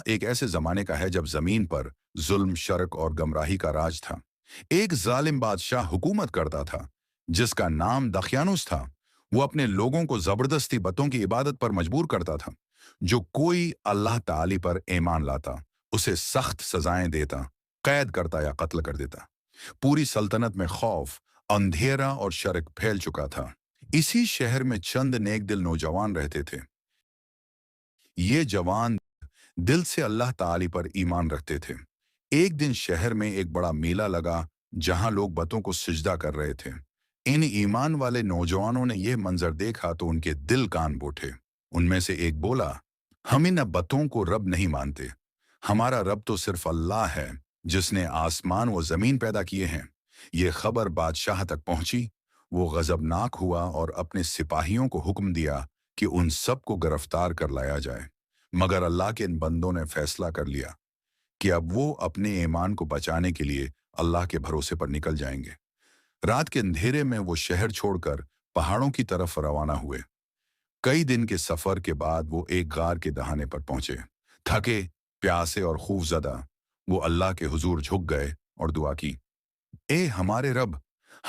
ایک ایسے زمانے کا ہے جب زمین پر ظلم، شرک اور گمراہی کا راج تھا۔ ایک ظالم بادشاہ حکومت کرتا تھا جس کا نام دقیانوس تھا۔ وہ اپنے لوگوں کو زبردستی بتوں کی عبادت پر مجبور کرتا تھا۔ جو کوئی اللہ تعالی پر ایمان لاتا اسے سخت سزائیں دیتا، قید کرتا یا قتل کر دیتا۔ پوری سلطنت میں خوف، اندھیرا اور شرک پھیل چکا تھا۔ اسی شہر میں چند نیک دل نوجوان رہتے تھے۔ یہ جوان دل سے اللہ تعالی پر ایمان رکھتے تھے۔ ایک دن شہر میں ایک بڑا میلہ لگا جہاں لوگ بتوں کو سجدہ کر رہے تھے۔ ان ایمان والے نوجوانوں نے یہ منظر دیکھا تو ان کے دل کان اٹھے۔ ان میں سے ایک بولا، ہم ان بتوں کو رب نہیں مانتے، ہمارا رب تو صرف اللہ ہے جس نے آسمان و زمین پیدا کیے ہیں۔ یہ خبر بادشاہ تک پہنچی۔ وہ غضبناک ہوا اور اپنے سپاہیوں کو حکم دیا کہ ان سب کو گرفتار کر لایا جائے، مگر اللہ کے ان بندوں نے فیصلہ کر لیا کہ اب وہ اپنے ایمان کو بچانے کے لیے اللہ کے بھروسے پر نکل جائیں گے۔ رات کے اندھیرے میں وہ شہر چھوڑ کر پہاڑوں کی طرف روانہ ہوئے۔ کئی دن کے سفر کے بعد وہ ایک غار کے دہانے پر پہنچے۔ تھکے، پیاسے اور خوف زدہ وہ اللہ کے حضور جھک گئے اور دعا کی، اے ہمارے رب،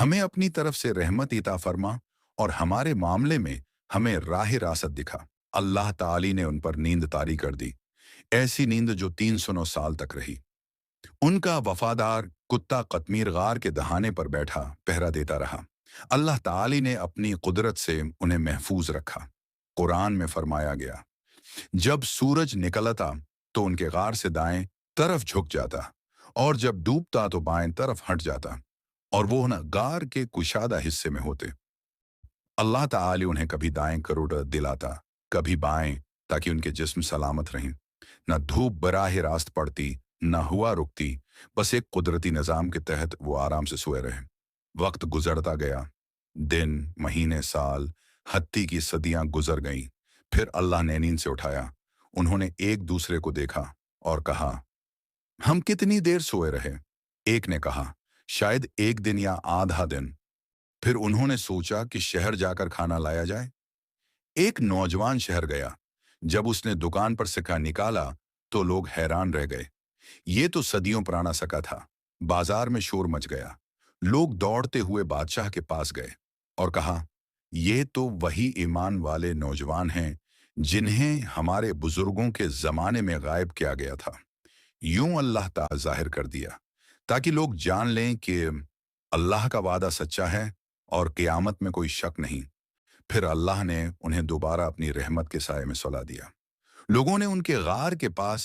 ہمیں اپنی طرف سے رحمت عطا فرما اور ہمارے معاملے میں ہمیں راہ راست دکھا۔ اللہ تعالی نے ان پر نیند طاری کر دی، ایسی نیند جو 309 سال تک رہی۔ ان کا وفادار کتا قطمیر غار کے دہانے پر بیٹھا پہرا دیتا رہا۔ اللہ تعالی نے اپنی قدرت سے انہیں محفوظ رکھا۔ قرآن میں فرمایا گیا، جب سورج نکلتا تو ان کے غار سے دائیں طرف جھک جاتا اور جب ڈوبتا تو بائیں طرف ہٹ جاتا، اور وہ غار کے کشادہ حصے میں ہوتے۔ اللہ تعالی انہیں کبھی دائیں کروڑ دلاتا، کبھی بائیں، تاکہ ان کے جسم سلامت رہیں۔ نہ دھوپ براہ راست پڑتی، نہ ہوا رکتی، بس ایک قدرتی نظام کے تحت وہ آرام سے سوئے رہے۔ وقت گزرتا گیا، دن، مہینے، سال، حتیٰ کی صدیاں گزر گئیں۔ پھر اللہ نے نیند سے اٹھایا۔ انہوں نے ایک دوسرے کو دیکھا اور کہا، ہم کتنی دیر سوئے رہے؟ ایک نے کہا، شاید ایک دن یا آدھا دن۔ پھر انہوں نے سوچا کہ شہر جا کر کھانا لایا جائے۔ ایک نوجوان شہر گیا۔ جب اس نے دکان پر سکہ نکالا تو لوگ حیران رہ گئے۔ یہ تو صدیوں پرانا سکہ تھا۔ بازار میں شور مچ گیا۔ لوگ دوڑتے ہوئے بادشاہ کے پاس گئے اور کہا، یہ تو وہی ایمان والے نوجوان ہیں جنہیں ہمارے بزرگوں کے زمانے میں غائب کیا گیا تھا۔ یوں اللہ تعالی ظاہر کر دیا تاکہ لوگ جان لیں کہ اللہ کا وعدہ سچا ہے اور قیامت میں کوئی شک نہیں۔ پھر اللہ نے انہیں دوبارہ اپنی رحمت کے سائے میں سلا دیا۔ لوگوں نے ان کے غار کے پاس